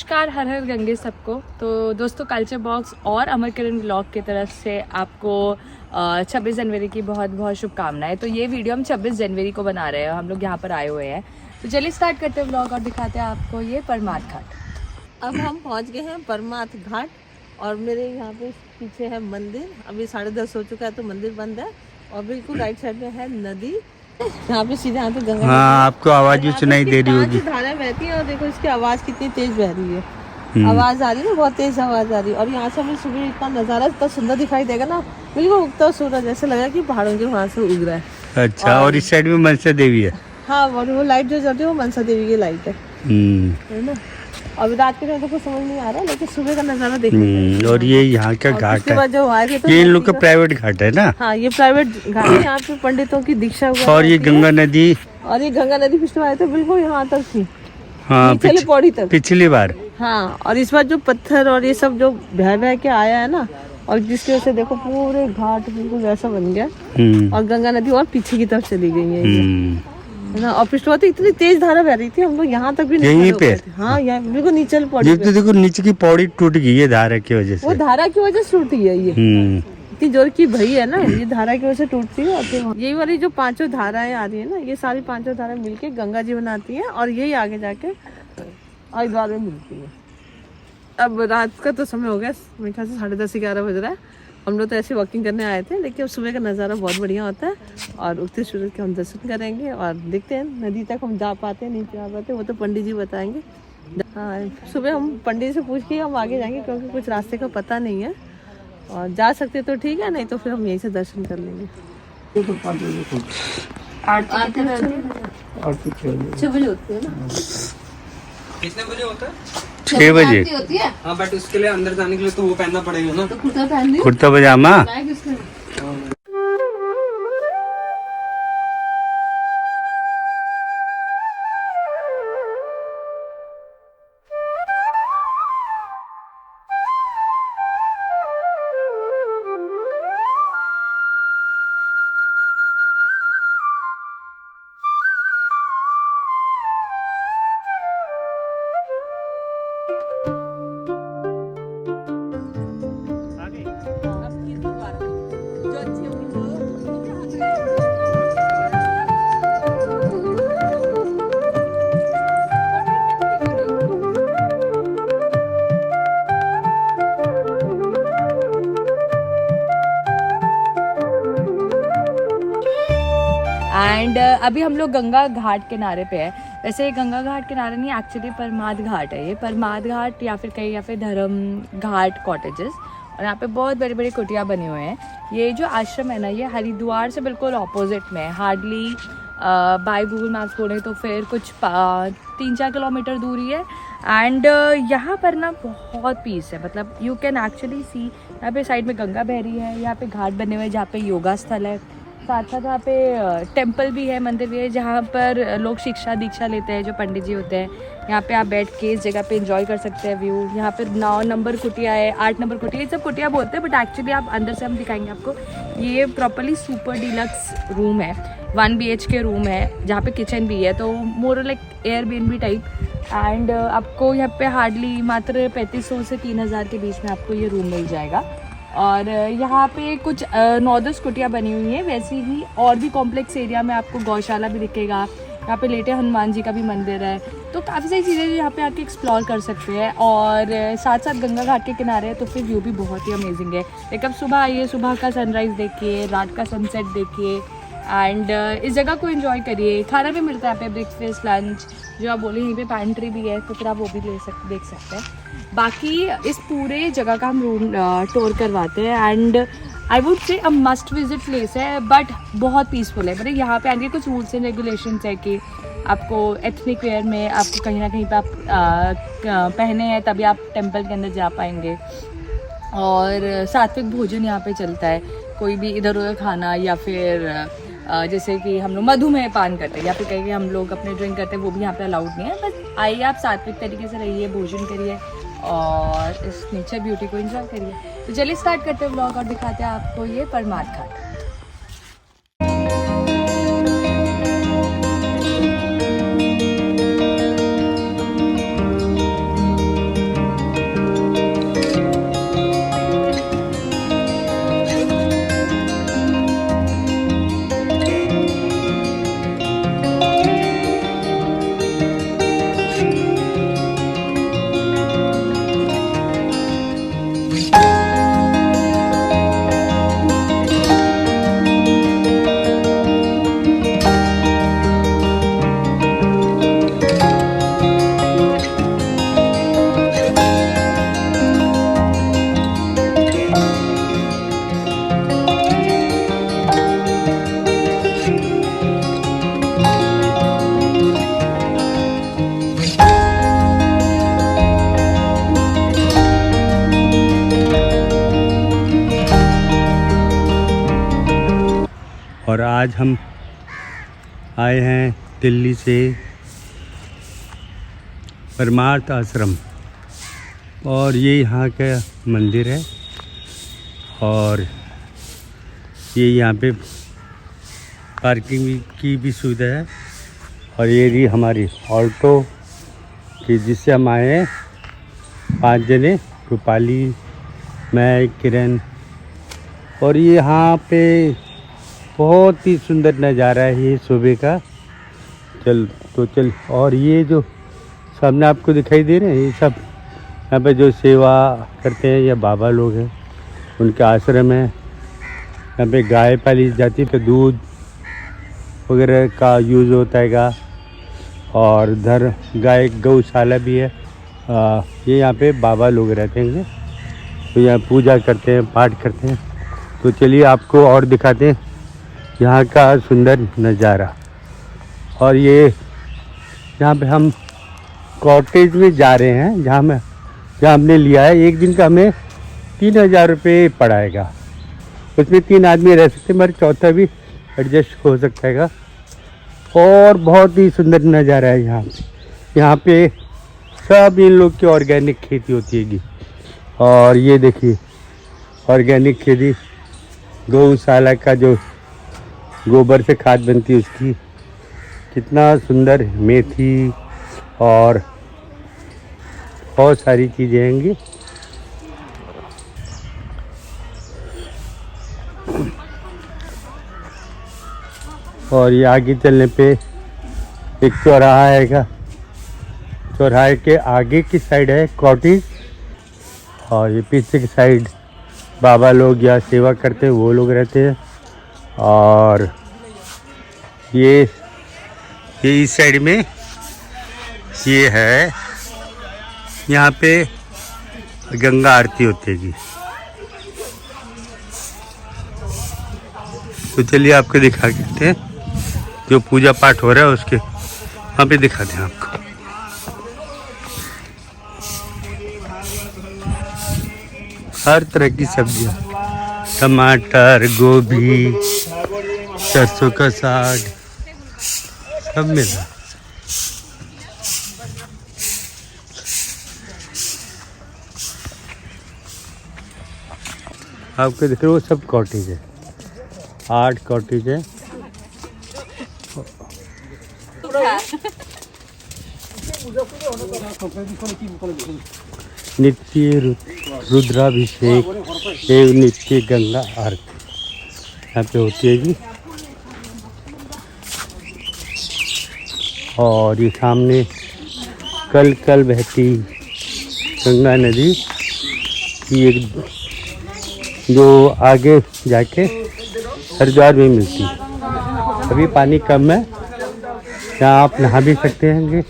नमस्कार, हर हर गंगे सबको। तो दोस्तों, कल्चर बॉक्स और अमर किरण व्लॉग की तरफ से आपको 26 जनवरी की बहुत बहुत शुभकामनाएं। तो ये वीडियो हम 26 जनवरी को बना रहे हैं, हम लोग यहाँ पर आए हुए हैं। तो चलिए स्टार्ट करते हैं व्लॉग और दिखाते हैं आपको ये परमार्थ घाट। अब हम पहुँच गए हैं परमार्थ घाट और मेरे यहाँ पे पीछे है मंदिर। अभी 10:30 हो चुका है तो मंदिर बंद है और बिल्कुल राइट साइड में है नदी। यहाँ पे सीधे यहाँ पे गंगा। हाँ, आपको आवाज भी सुनाई दे रही होगी। धाराएं बहती है और देखो इसकी आवाज कितनी तेज बह रही है। आवाज आ रही है, बहुत तेज आवाज आ रही है। और यहाँ से हमें सुबह इतना नजारा इतना सुंदर दिखाई देगा ना, बिल्कुल उगता सूरज ऐसे लगा कि पहाड़ों के वहाँ से उग रहा है। अच्छा, और इस साइड में मनसा देवी है। हाँ, वो लाइट जो जलती है वो मनसा देवी की लाइट है ना। अब रात के टाइम तो कुछ समझ नहीं आ रहा, लेकिन सुबह का नजारा देखने। और ये यहाँ का घाट है, जो आए थे तो ये इन लोग का प्राइवेट घाट है ना। हाँ, ये प्राइवेट घाट है, यहाँ पे पंडितों की दीक्षा हुआ। और ये गंगा नदी, और ये गंगा नदी पिछले आए थे बिल्कुल यहाँ तक थी। हाँ, पौड़ी तक पिछली बार। हाँ, और इस बार जो पत्थर और ये सब जो बह बह के आया है ना, और जिसकी वजह से देखो पूरे घाट बिल्कुल वैसा बन गया। और गंगा नदी और पीछे की तरफ चली गई है ना। और पिछले तो इतनी तेज धारा बह रही थी, हम लोग यहाँ तक भी यहीं पे। हाँ, यहाँ बिल्कुल नीचे पौड़ी। ये तो देखो नीचे की पौड़ी टूट गई है धारा की वजह से। वो धारा की वजह से टूटी है ये। इतनी जोर की भई है ना, ये धारा की वजह से टूटती है। और यही वाली जो 5 धाराएं आ रही है ना, ये सारी 5 धाराएं मिलके गंगा जी बनाती है और यही आगे जाके हरिद्वार में मिलती है। अब रात का तो समय हो गया, मेरे ख्याल से 10:30-11 बज रहा है। हम लोग तो ऐसे वॉकिंग करने आए थे, लेकिन अब सुबह का नज़ारा बहुत बढ़िया होता है और उगते सूरज के हम दर्शन करेंगे और देखते हैं नदी तक हम जा पाते हैं नहीं जा पाते, वो तो पंडित जी बताएंगे। हाँ, सुबह हम पंडित से पूछ के हम आगे जाएंगे, क्योंकि कुछ रास्ते का पता नहीं है। और जा सकते तो ठीक है, नहीं तो फिर हम यहीं से दर्शन कर लेंगे। 6 बजे होती है ना। कितने बजे होता है? 6 बजे होती है। हाँ, बट उसके लिए अंदर जाने के लिए तो वो पहनना पड़ेगा ना। तो कुर्ता पहन लियो। कुर्ता पजामा। एंड अभी हम लोग गंगा घाट किनारे पे है। वैसे ये गंगा घाट किनारे नहीं, एक्चुअली परमार्थ घाट है। ये परमार्थ घाट या फिर कहीं या फिर धर्म घाट कॉटेजेस, और यहाँ पे बहुत बड़ी बड़ी कुटिया बनी हुए हैं। ये जो आश्रम है ना, ये हरिद्वार से बिल्कुल ऑपोजिट में है। हार्डली बाय गूगल मैप्स बोले तो फिर कुछ 3-4 किलोमीटर दूरी है। एंड यहाँ पर ना बहुत पीस है, मतलब यू कैन एक्चुअली सी। यहाँ पे साइड में गंगा बह रही है, यहाँ पे घाट बने हुए हैं जहाँ पे योगा स्थल है, साथ साथ यहाँ पे टेम्पल भी है, मंदिर भी है, जहाँ पर लोग शिक्षा दीक्षा लेते हैं, जो पंडित जी होते हैं। यहाँ पे आप बैठ के इस जगह पे एंजॉय कर सकते हैं व्यू। यहाँ पे 9 नंबर कुटिया है, 8 नंबर कुटिया, ये सब कुटिया बोलते हैं, बट एक्चुअली आप अंदर से हम दिखाएंगे आपको। ये प्रॉपर्ली सुपर डिलक्स रूम है, 1 BHK रूम है, जहाँ पे किचन भी है, तो more like Airbnb type. And आपको यहाँ पे हार्डली मात्र 3500 से 3000 के बीच में आपको ये रूम मिल जाएगा। और यहाँ पे कुछ 9-10 कुटिया बनी हुई हैं। वैसे ही और भी कॉम्प्लेक्स एरिया में आपको गौशाला भी दिखेगा। यहाँ पे लेटे हनुमान जी का भी मंदिर है, तो काफ़ी सारी चीज़ें यहाँ पे आके एक्सप्लोर कर सकते हैं। और साथ साथ गंगा घाट के किनारे है, तो फिर व्यू भी बहुत ही अमेजिंग है। एक अब सुबह आइए, सुबह का सनराइज़ देखिए, रात का सनसेट देखिए, एंड इस जगह को एंजॉय करिए। खाना भी मिलता है यहाँ पे, ब्रेकफास्ट लंच जो आप बोले, यहीं पे पैंट्री भी है, तो फिर आप वो भी देख सकते हैं। बाकी इस पूरे जगह का हम रूम टूर करवाते हैं। And I would say a must visit place है, बट बहुत पीसफुल है। मतलब यहाँ पे आगे कुछ रूल्स एंड रेगुलेशंस है कि आपको एथनिक वेयर में आपको कहीं ना कहीं पे आप पहने हैं, तभी आप टेम्पल के अंदर जा पाएंगे। और सात्विक भोजन यहाँ पे चलता है, कोई भी इधर उधर खाना या फिर जैसे कि हम लोग मधुमेह पान करते हैं या फिर कहीं हम लोग अपने ड्रिंक करते हैं, वो भी यहाँ पे अलाउड नहीं है। बस आइए, आप सात्विक तरीके से रहिए, भोजन करिए और इस नेचर ब्यूटी को एंजॉय करिए। तो चलिए स्टार्ट करते हैं व्लॉग और दिखाते हैं आपको ये परमार्थ घाट। आज हम आए हैं दिल्ली से परमार्थ आश्रम, और ये यहाँ का मंदिर है, और ये यहाँ पे पार्किंग की भी सुविधा है। और ये रही हमारी ऑल्टो कि जिससे हम आए हैं 5 जने, रूपाली, मैं, किरण। और ये यहाँ पे बहुत ही सुंदर नज़ारा है ये सुबह का। चल और ये जो सामने आपको दिखाई दे रहे हैं, ये सब यहाँ पे जो सेवा करते हैं ये बाबा लोग हैं, उनके आश्रम है। यहाँ पे गाय पाली जाती है तो दूध वगैरह का यूज़ होता है। और इधर गाय गौशाला भी है। ये यहाँ पे बाबा लोग रहते हैं, तो यहाँ पूजा करते हैं, पाठ करते हैं। तो चलिए आपको और दिखाते हैं यहाँ का सुंदर नज़ारा। और ये यहाँ पे हम कॉटेज में जा रहे हैं, जहाँ हमने लिया है। एक दिन का हमें 3000 रुपये पड़ाएगा। उसमें 3 आदमी रह सकते हैं, मगर चौथा भी एडजस्ट हो सकता है। और बहुत ही सुंदर नज़ारा है यहाँ पे सब इन लोग की ऑर्गेनिक खेती होती है। और ये देखिए ऑर्गेनिक खेती, गौशाला का जो गोबर से खाद बनती है उसकी, कितना सुंदर, मेथी और बहुत सारी चीज़ें हैं। और ये आगे चलने पे एक चौराहा आएगा, चौराहे के आगे की साइड है कॉटेज, और ये पीछे की साइड बाबा लोग या सेवा करते हैं वो लोग रहते हैं। और ये इस साइड में ये है, यहाँ पे गंगा आरती होती है जी। तो चलिए आपको दिखा देते हैं जो पूजा पाठ हो रहा है उसके वहाँ पे दिखाते हैं आपको। हर तरह की सब्जियाँ, टमाटर, गोभी, सरसों का साग, सब मिला। आपको दिख रहे हो सब कॉटेज है, 8 कॉटेज है। नित्य रुद्राभिषेक एवं नित्य गंगा आरती यहाँ पे होती है जी। और ये सामने कल बहती गंगा नदी की एक, जो आगे जाके हरिद्वार में मिलती है। अभी पानी कम है, यहाँ आप नहा भी सकते हैं।